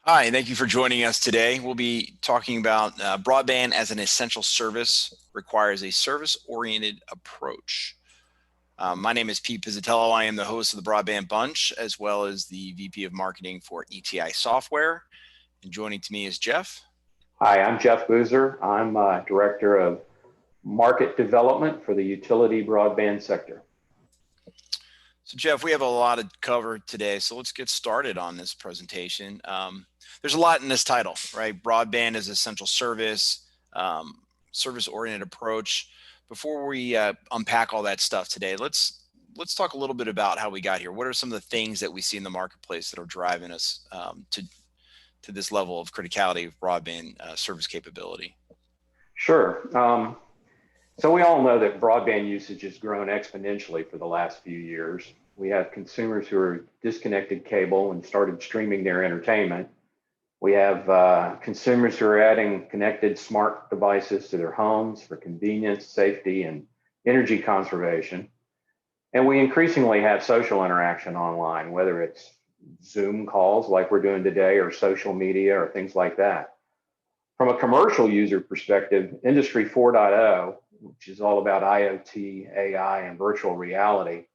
Hi, thank you for joining us today. We'll be talking about broadband as an essential service requires a service-oriented approach. My name is Pete Pizzatello. I am the host of the Broadband Bunch, as well as the VP of Marketing for ETI Software. And joining to me is Jeff. Hi, I'm Jeff Boozer. I'm Director of Market Development for the utility broadband sector. So Jeff, we have a lot to cover today, so let's get started on this presentation. There's a lot in this title, right? Broadband as essential service, service-oriented approach. Before we unpack all that stuff today, let's talk a little bit about how we got here. What are some of the things that we see in the marketplace that are driving us to this level of criticality of broadband service capability? Sure. So we all know that broadband usage has grown exponentially for the last few years. We have consumers who are disconnected cable and started streaming their entertainment. We have consumers who are adding connected smart devices to their homes for convenience, safety, and energy conservation. And we increasingly have social interaction online, whether it's Zoom calls like we're doing today, or social media, or things like that. From a commercial user perspective, Industry 4.0, which is all about IoT, AI, and virtual reality,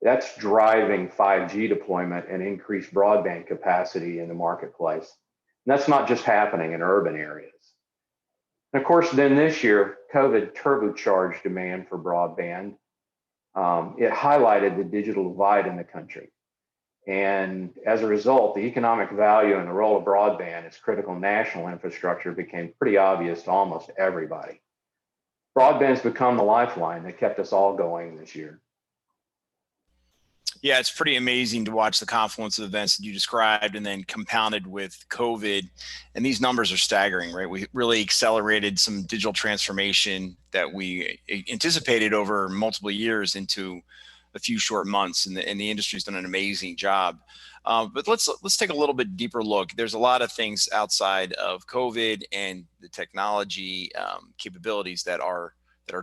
that's driving 5G deployment and increased broadband capacity in the marketplace. And that's not just happening in urban areas. And of course, then this year, COVID turbocharged demand for broadband. It highlighted the digital divide in the country. And as a result, the economic value and the role of broadband as critical national infrastructure became pretty obvious to almost everybody. Broadband's become the lifeline that kept us all going this year. Yeah, it's pretty amazing to watch the confluence of events that you described and then compounded with COVID. And these numbers are staggering, right? We really accelerated some digital transformation that we anticipated over multiple years into a few short months, and the industry's done an amazing job. But let's take a little bit deeper look. There's a lot of things outside of COVID and the technology capabilities that are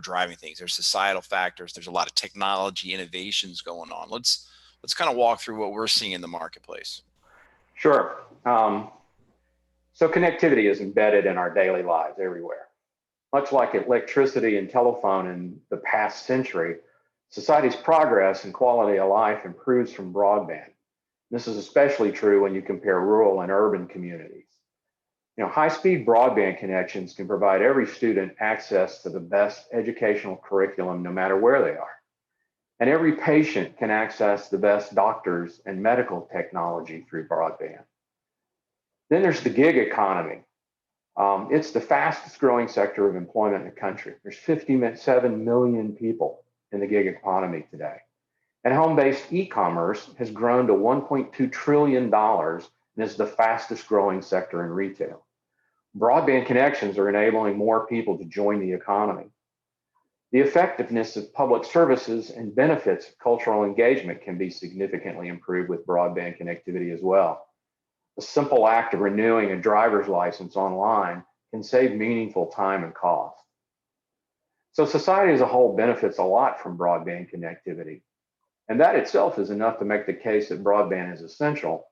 driving things. There's societal factors. There's a lot of technology innovations going on. Let's kind of walk through what we're seeing in the marketplace. Sure. So connectivity is embedded in our daily lives everywhere. Much like electricity and telephone in the past century, society's progress and quality of life improves from broadband. This is especially true when you compare rural and urban communities. High-speed broadband connections can provide every student access to the best educational curriculum no matter where they are. And every patient can access the best doctors and medical technology through broadband. Then there's the gig economy. It's the fastest growing sector of employment in the country. There's 57 million people in the gig economy today. And home-based e-commerce has grown to $1.2 trillion and is the fastest growing sector in retail. Broadband connections are enabling more people to join the economy. The effectiveness of public services and benefits of cultural engagement can be significantly improved with broadband connectivity as well. The simple act of renewing a driver's license online can save meaningful time and cost. So society as a whole benefits a lot from broadband connectivity. And that itself is enough to make the case that broadband is essential,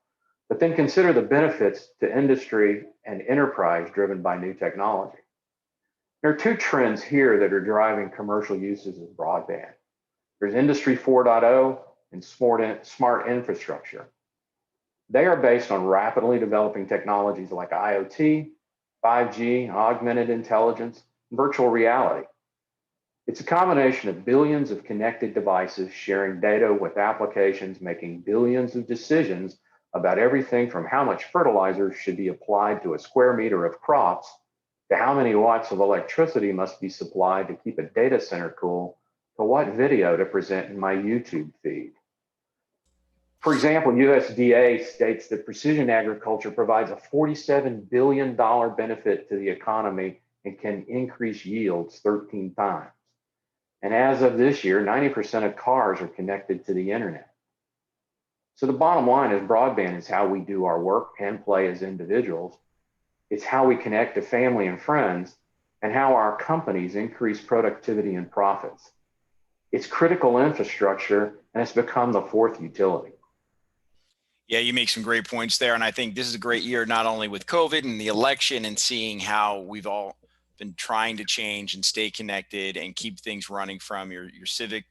but then consider the benefits to industry and enterprise driven by new technology. There are two trends here that are driving commercial uses of broadband. There's Industry 4.0 and smart infrastructure. They are based on rapidly developing technologies like IoT, 5G, augmented intelligence, and virtual reality. It's a combination of billions of connected devices sharing data with applications making billions of decisions about everything from how much fertilizer should be applied to a square meter of crops to how many watts of electricity must be supplied to keep a data center cool, to what video to present in my YouTube feed. For example, USDA states that precision agriculture provides a $47 billion benefit to the economy and can increase yields 13 times. And as of this year, 90% of cars are connected to the internet. So the bottom line is broadband is how we do our work and play as individuals. It's how we connect to family and friends, and how our companies increase productivity and profits. It's critical infrastructure, and it's become the fourth utility. Yeah, you make some great points there. And I think this is a great year, not only with COVID and the election and seeing how we've all been trying to change and stay connected and keep things running from your civic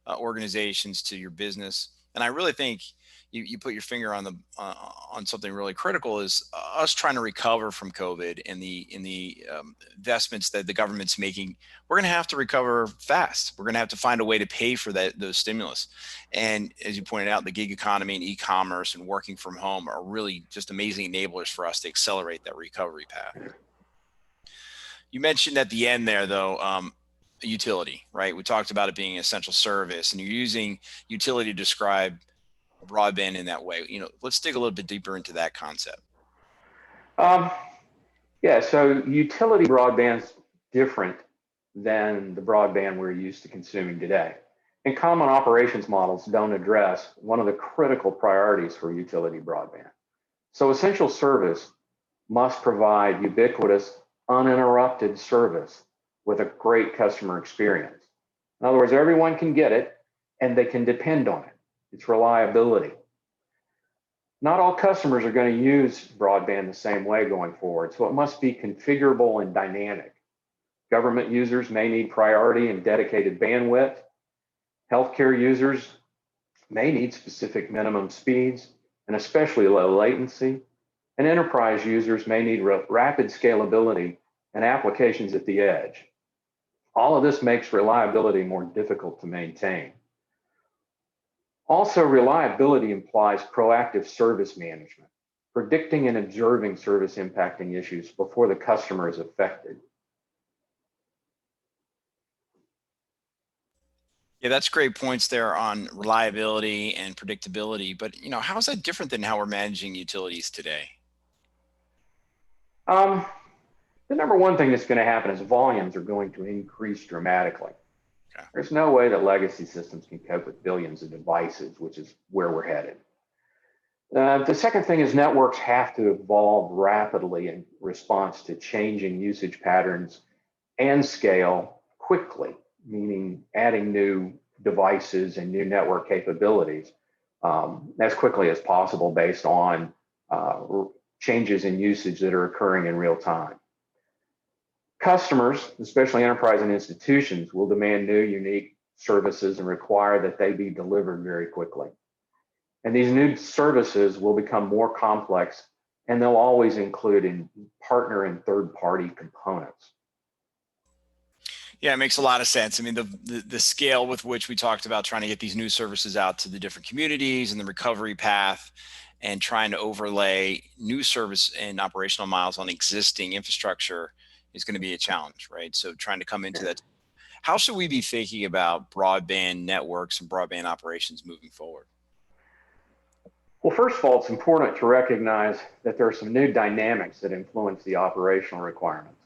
organizations to your business. And I really think you put your finger on something really critical is us trying to recover from COVID and the investments that the government's making. We're going to have to recover fast. We're going to have to find a way to pay for those stimulus. And as you pointed out, the gig economy and e-commerce and working from home are really just amazing enablers for us to accelerate that recovery path. You mentioned at the end there, though, utility, right? We talked about it being an essential service, and you're using utility to describe broadband in that way. Let's dig a little bit deeper into that concept. Um, yeah, so utility broadband's different than the broadband we're used to consuming today. And common operations models don't address one of the critical priorities for utility broadband. So essential service must provide ubiquitous, uninterrupted service with a great customer experience. In other words, everyone can get it and they can depend on it. It's reliability. Not all customers are going to use broadband the same way going forward, so it must be configurable and dynamic. Government users may need priority and dedicated bandwidth. Healthcare users may need specific minimum speeds and especially low latency. And enterprise users may need rapid scalability and applications at the edge. All of this makes reliability more difficult to maintain. Also, reliability implies proactive service management, predicting and observing service impacting issues before the customer is affected. Yeah, that's great points there on reliability and predictability. But how is that different than how we're managing utilities today? Um, the number one thing that's going to happen is volumes are going to increase dramatically. Okay. There's no way that legacy systems can cope with billions of devices, which is where we're headed. The second thing is networks have to evolve rapidly in response to changing usage patterns and scale quickly, meaning adding new devices and new network capabilities as quickly as possible based on changes in usage that are occurring in real time. Customers, especially enterprise and institutions, will demand new, unique services and require that they be delivered very quickly. And these new services will become more complex, and they'll always include partner and third-party components. Yeah, it makes a lot of sense. I mean, the scale with which we talked about trying to get these new services out to the different communities and the recovery path and trying to overlay new service and operational miles on existing infrastructure is going to be a challenge, right? So trying to come into that. How should we be thinking about broadband networks and broadband operations moving forward? Well, first of all, it's important to recognize that there are some new dynamics that influence the operational requirements.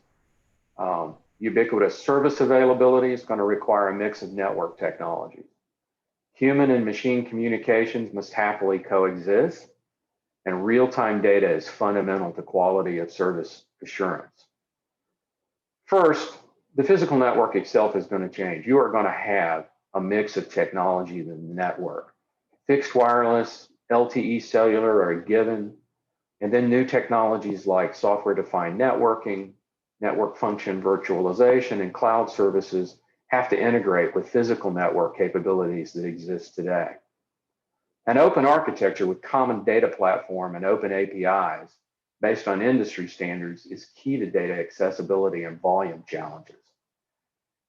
Ubiquitous service availability is going to require a mix of network technologies. Human and machine communications must happily coexist, and real-time data is fundamental to quality of service assurance. First, the physical network itself is going to change. You are going to have a mix of technology in the network. Fixed wireless, LTE cellular are a given, and then new technologies like software-defined networking, network function virtualization, and cloud services have to integrate with physical network capabilities that exist today. An open architecture with common data platform and open APIs based on industry standards is key to data accessibility and volume challenges.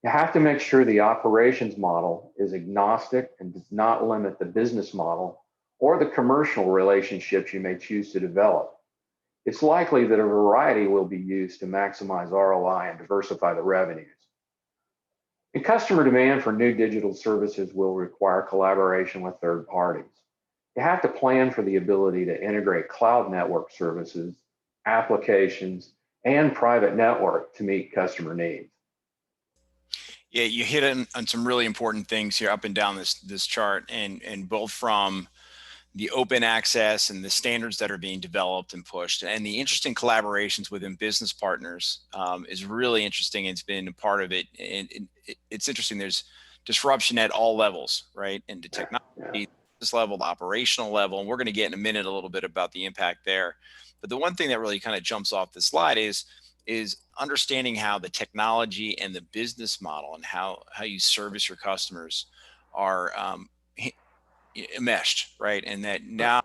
You have to make sure the operations model is agnostic and does not limit the business model or the commercial relationships you may choose to develop. It's likely that a variety will be used to maximize ROI and diversify the revenues. And customer demand for new digital services will require collaboration with third parties. You have to plan for the ability to integrate cloud network services, applications, and private network to meet customer needs. Yeah, you hit on some really important things here up and down this chart, and both from the open access and the standards that are being developed and pushed, and the interesting collaborations within business partners is really interesting. It's been a part of it, and it's interesting. There's disruption at all levels, right? And the technology, level, the operational level, and we're going to get in a minute a little bit about the impact there. But the one thing that really kind of jumps off the slide is understanding how the technology and the business model and how you service your customers are enmeshed, right? And that now,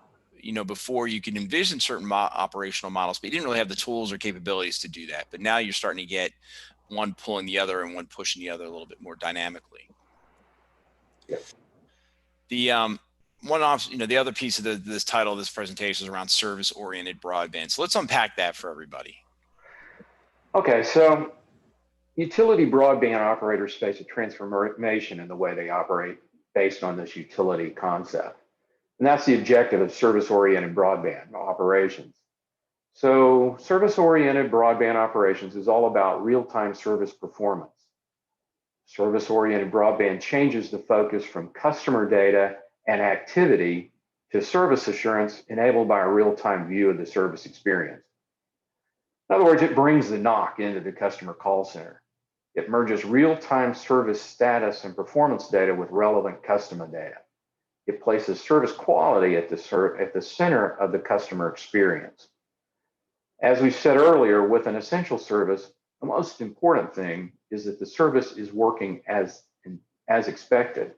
before you can envision certain operational models, but you didn't really have the tools or capabilities to do that. But now you're starting to get one pulling the other and one pushing the other a little bit more dynamically. The the other piece of this title of this presentation is around service-oriented broadband. So let's unpack that for everybody. Okay, so utility broadband operators face a transformation in the way they operate based on this utility concept. And that's the objective of service-oriented broadband operations. So service-oriented broadband operations is all about real-time service performance. Service-oriented broadband changes the focus from customer data and activity to service assurance enabled by a real-time view of the service experience. In other words, it brings the NOC into the customer call center. It merges real-time service status and performance data with relevant customer data. It places service quality at the center of the customer experience. As we said earlier, with an essential service, the most important thing is that the service is working as expected.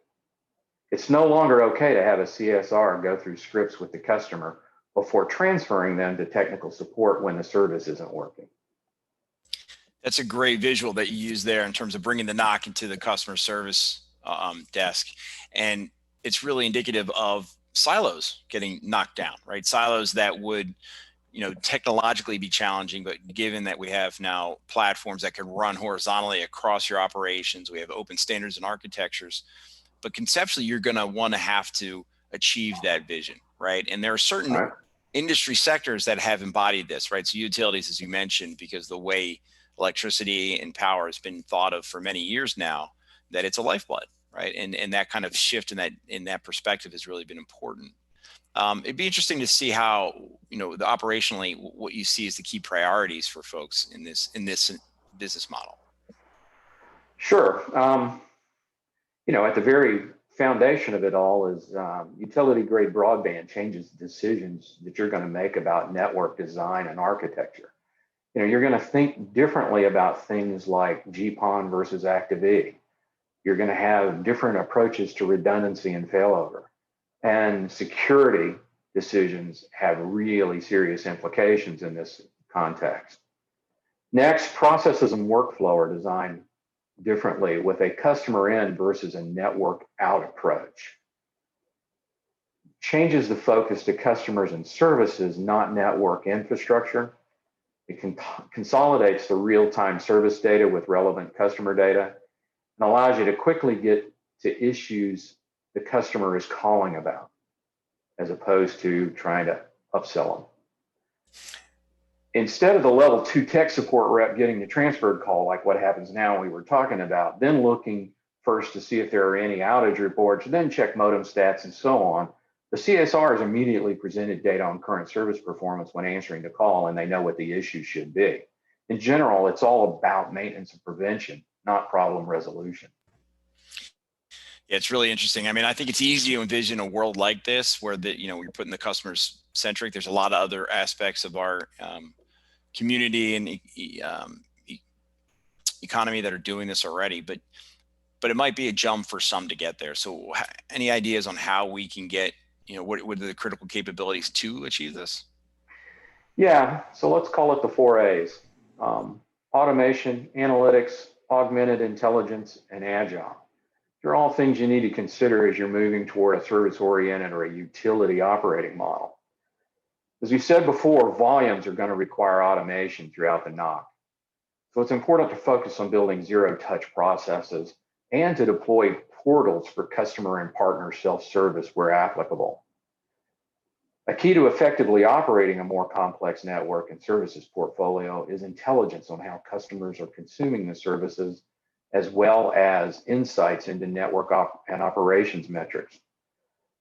It's no longer okay to have a CSR go through scripts with the customer before transferring them to technical support when the service isn't working. That's a great visual that you use there in terms of bringing the NOC into the customer service desk. And it's really indicative of silos getting knocked down, right? Silos that would, technologically be challenging, but given that we have now platforms that can run horizontally across your operations, we have open standards and architectures, but conceptually, you're going to want to have to achieve that vision, right? And there are certain industry sectors that have embodied this, right? So utilities, as you mentioned, because the way electricity and power has been thought of for many years now, that it's a lifeblood, right? And that kind of shift in that perspective has really been important. It'd be interesting to see how, operationally, what you see as the key priorities for folks in this business model. Sure. At the very foundation of it all is utility grade broadband changes the decisions that you're going to make about network design and architecture. You're going to think differently about things like GPON versus Active-E. You're going to have different approaches to redundancy and failover. And security decisions have really serious implications in this context. Next, processes and workflow are designed differently with a customer in versus a network out approach. Changes the focus to customers and services, not network infrastructure. It consolidates the real-time service data with relevant customer data and allows you to quickly get to issues the customer is calling about, as opposed to trying to upsell them. Instead of the level 2 tech support rep getting the transferred call, like what happens now we were talking about, then looking first to see if there are any outage reports, then check modem stats and so on, the CSR is immediately presented data on current service performance when answering the call, and they know what the issue should be. In general, it's all about maintenance and prevention, not problem resolution. Yeah, it's really interesting. I mean, I think it's easy to envision a world like this where you're putting the customers centric. There's a lot of other aspects of our community and economy that are doing this already, but it might be a jump for some to get there. So any ideas on how we can get, what are the critical capabilities to achieve this? Yeah, so let's call it the 4 A's. Automation, analytics, augmented intelligence, and agile. They're all things you need to consider as you're moving toward a service-oriented or a utility operating model. As we said before, volumes are going to require automation throughout the NOC. So it's important to focus on building zero-touch processes and to deploy portals for customer and partner self-service where applicable. A key to effectively operating a more complex network and services portfolio is intelligence on how customers are consuming the services, as well as insights into network and operations metrics.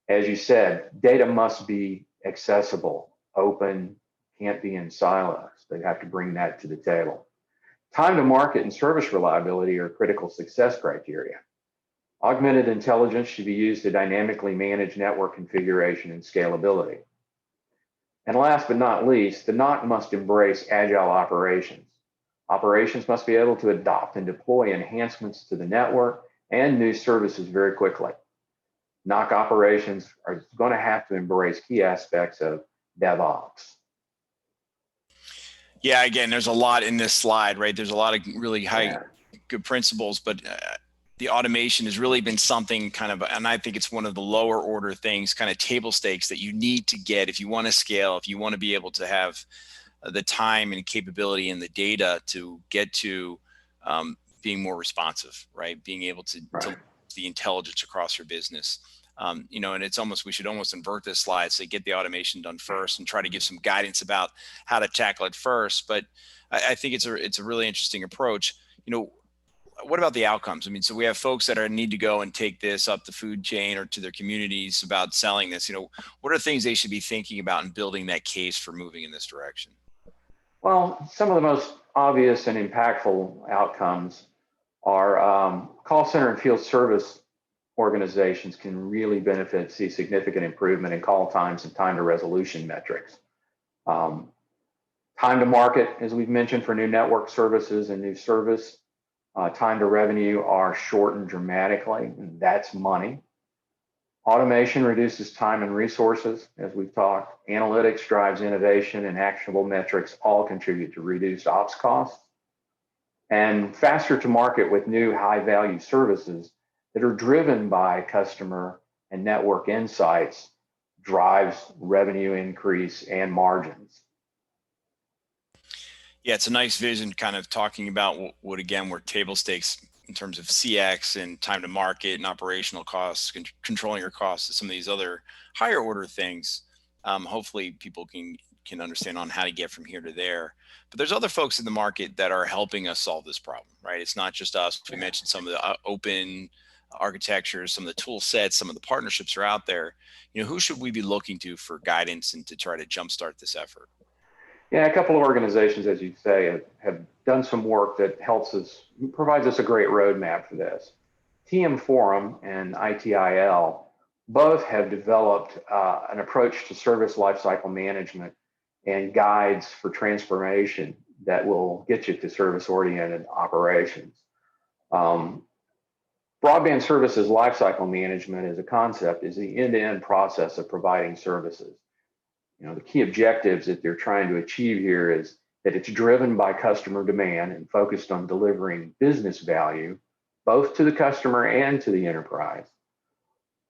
As you said, data must be accessible, open, can't be in silos. They have to bring that to the table. Time to market and service reliability are critical success criteria. Augmented intelligence should be used to dynamically manage network configuration and scalability. And last but not least, the NOC must embrace agile operations. Operations must be able to adopt and deploy enhancements to the network and new services very quickly. NOC operations are going to have to embrace key aspects of DevOps. Yeah, again, there's a lot in this slide, right? There's a lot of really good principles, but the automation has really been something kind of, and I think it's one of the lower order things, kind of table stakes that you need to get if you want to scale, if you want to be able to have the time and capability and the data to get to being more responsive, right? Being able to the intelligence across your business. You know, and it's almost, we should almost invert this slide, so get the automation done first and try to give some guidance about how to tackle it first. But I think it's a really interesting approach. You know, what about the outcomes? I mean, so we have folks that need to go and take this up the food chain or to their communities about selling this. You know, what are things they should be thinking about in building that case for moving in this direction? Well, some of the most obvious and impactful outcomes are call center and field service organizations can really benefit, see significant improvement in call times and time to resolution metrics. Time to market, as we've mentioned, for new network services and new service, time to revenue are shortened dramatically, and that's money. Automation reduces time and resources, as we've talked. Analytics drives innovation, and actionable metrics all contribute to reduced ops costs. And faster to market with new high-value services that are driven by customer and network insights drives revenue increase and margins. Yeah, it's a nice vision, kind of talking about what again, were table stakes in terms of CX and time to market and operational costs, controlling your costs, and some of these other higher order things. Hopefully people can understand on how to get from here to there. But there's other folks in the market that are helping us solve this problem, right? It's not just us. We mentioned some of the open architectures, some of the tool sets, some of the partnerships are out there. You know, who should we be looking to for guidance and to try to jumpstart this effort? Yeah, a couple of organizations, as you say, have done some work that helps us, provides us a great roadmap for this. TM Forum and ITIL both have developed an approach to service lifecycle management and guides for transformation that will get you to service-oriented operations. Broadband services lifecycle management as a concept is the end-to-end process of providing services. You know, the key objectives that they're trying to achieve here is that it's driven by customer demand and focused on delivering business value, both to the customer and to the enterprise.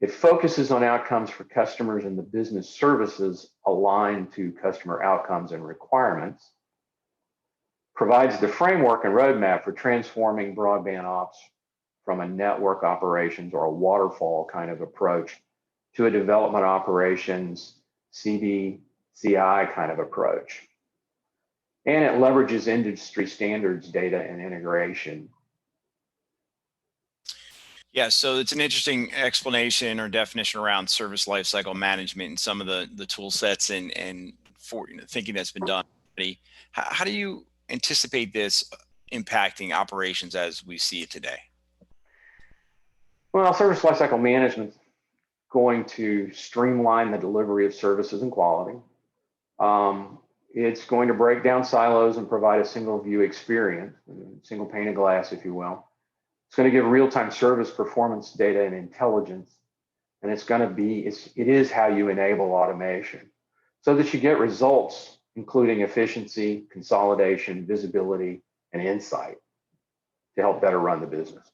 It focuses on outcomes for customers and the business services aligned to customer outcomes and requirements, provides the framework and roadmap for transforming broadband ops from a network operations or a waterfall kind of approach to a development operations CD, CI kind of approach. And it leverages industry standards, data, and integration. Yeah, so it's an interesting explanation or definition around service lifecycle management and some of the tool sets and for thinking that's been done already. How do you anticipate this impacting operations as we see it today? Well, service lifecycle management is going to streamline the delivery of services and quality. It's going to break down silos and provide a single view experience, a single pane of glass, if you will. It's going to give real-time service performance data and intelligence. And it's going to be, it is how you enable automation so that you get results, including efficiency, consolidation, visibility, and insight to help better run the business.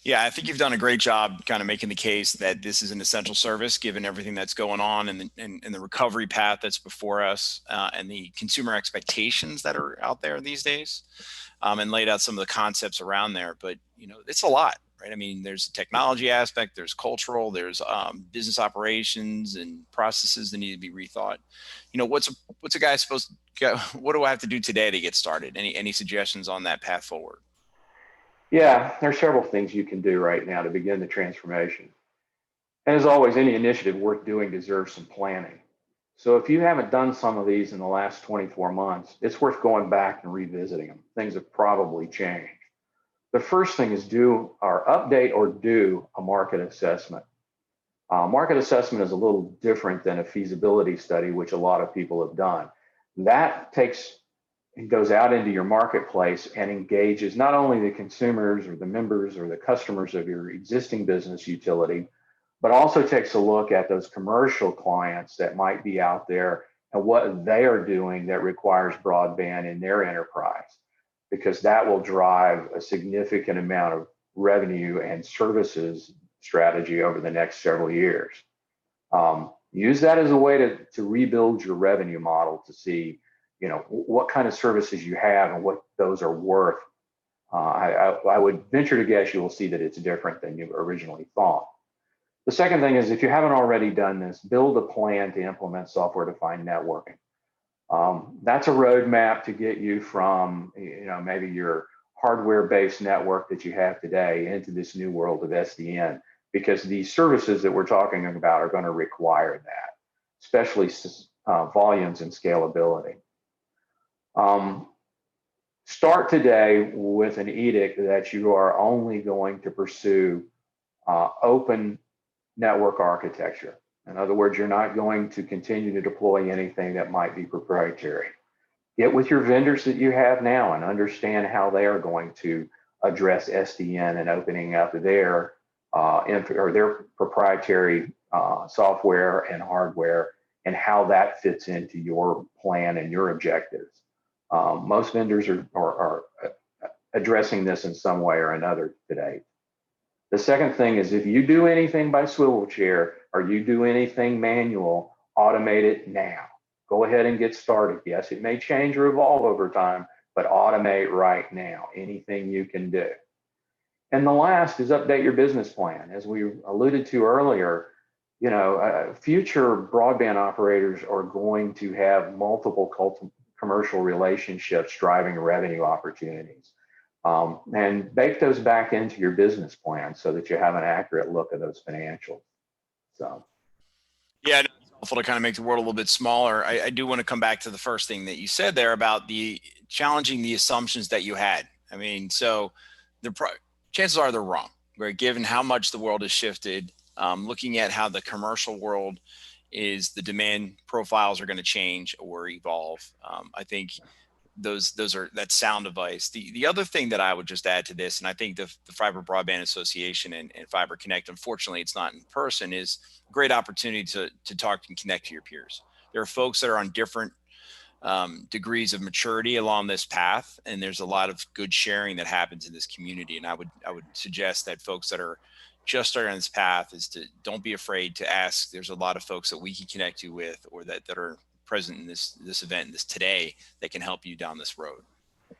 Yeah, I think you've done a great job kind of making the case that this is an essential service given everything that's going on and the recovery path that's before us and the consumer expectations that are out there these days, and laid out some of the concepts around there. But, you know, it's a lot, right? I mean, there's a technology aspect, there's cultural, there's business operations and processes that need to be rethought. You know, what's a guy supposed to, what do I have to do today to get started? Any suggestions on that path forward? Yeah, there are several things you can do right now to begin the transformation. And as always, any initiative worth doing deserves some planning. So if you haven't done some of these in the last 24 months, it's worth going back and revisiting them. Things have probably changed. The first thing is do or update or do a market assessment. Market assessment is a little different than a feasibility study, which a lot of people have done. That goes out into your marketplace and engages not only the consumers or the members or the customers of your existing business utility, but also takes a look at those commercial clients that might be out there and what they are doing that requires broadband in their enterprise, because that will drive a significant amount of revenue and services strategy over the next several years. Use that as a way to rebuild your revenue model to see, what kind of services you have and what those are worth. I would venture to guess you will see that it's different than you originally thought. The second thing is, if you haven't already done this, build a plan to implement software-defined networking. That's a roadmap to get you from, maybe your hardware-based network that you have today into this new world of SDN, because these services that we're talking about are going to require that, especially volumes and scalability. Start today with an edict that you are only going to pursue open network architecture. In other words, you're not going to continue to deploy anything that might be proprietary. Get with your vendors that you have now and understand how they are going to address SDN and opening up their proprietary software and hardware, and how that fits into your plan and your objectives. Most vendors are addressing this in some way or another today. The second thing is, if you do anything by swivel chair or you do anything manual, automate it now. Go ahead and get started. Yes, it may change or evolve over time, but automate right now, anything you can do. And the last is update your business plan. As we alluded to earlier, future broadband operators are going to have multiple commercial relationships driving revenue opportunities. And bake those back into your business plan so that you have an accurate look at those financials. So, yeah, it's helpful to kind of make the world a little bit smaller. I do want to come back to the first thing that you said there about the challenging the assumptions that you had. I mean, so chances are they're wrong, right? Given how much the world has shifted, looking at how the commercial world is, the demand profiles are going to change or evolve. I think that's sound advice. The other thing that I would just add to this, and I think the Fiber Broadband Association and Fiber Connect, unfortunately it's not in person, is a great opportunity to talk and connect to your peers. There are folks that are on different degrees of maturity along this path, and there's a lot of good sharing that happens in this community. And I would suggest that folks that are just starting on this path don't be afraid to ask. There's a lot of folks that we can connect you with, or that are present in this event, this today, that can help you down this road.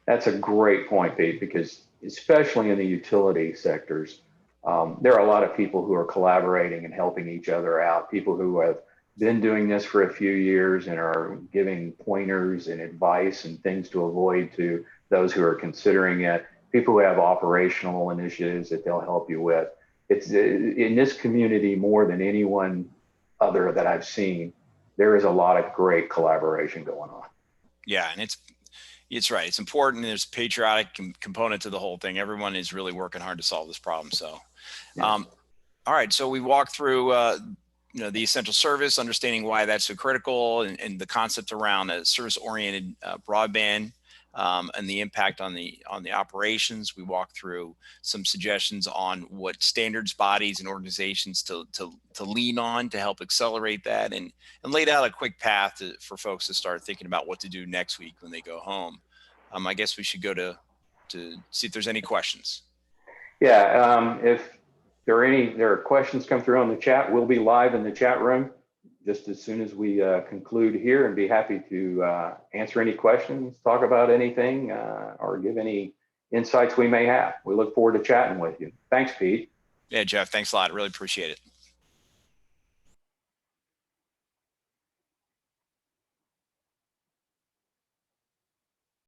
That's a great point, Pete, because especially in the utility sectors, there are a lot of people who are collaborating and helping each other out, people who have been doing this for a few years and are giving pointers and advice and things to avoid to those who are considering it, people who have operational initiatives that they'll help you with. It's in this community more than anyone other that I've seen. There is a lot of great collaboration going on. Yeah, and it's right. It's important. There's a patriotic component to the whole thing. Everyone is really working hard to solve this problem. So, yeah. All right. So we walked through, the essential service, understanding why that's so critical, and the concept around a service-oriented broadband. And the impact on the operations. We walked through some suggestions on what standards bodies and organizations to lean on to help accelerate that, and laid out a quick path for folks to start thinking about what to do next week when they go home. I guess we should go to see if there's any questions. Yeah, if there are questions come through on the chat, we'll be live in the chat room just as soon as we conclude here, and be happy to answer any questions, talk about anything, or give any insights we may have. We look forward to chatting with you. Thanks, Pete. Yeah, Jeff, thanks a lot. Really appreciate it.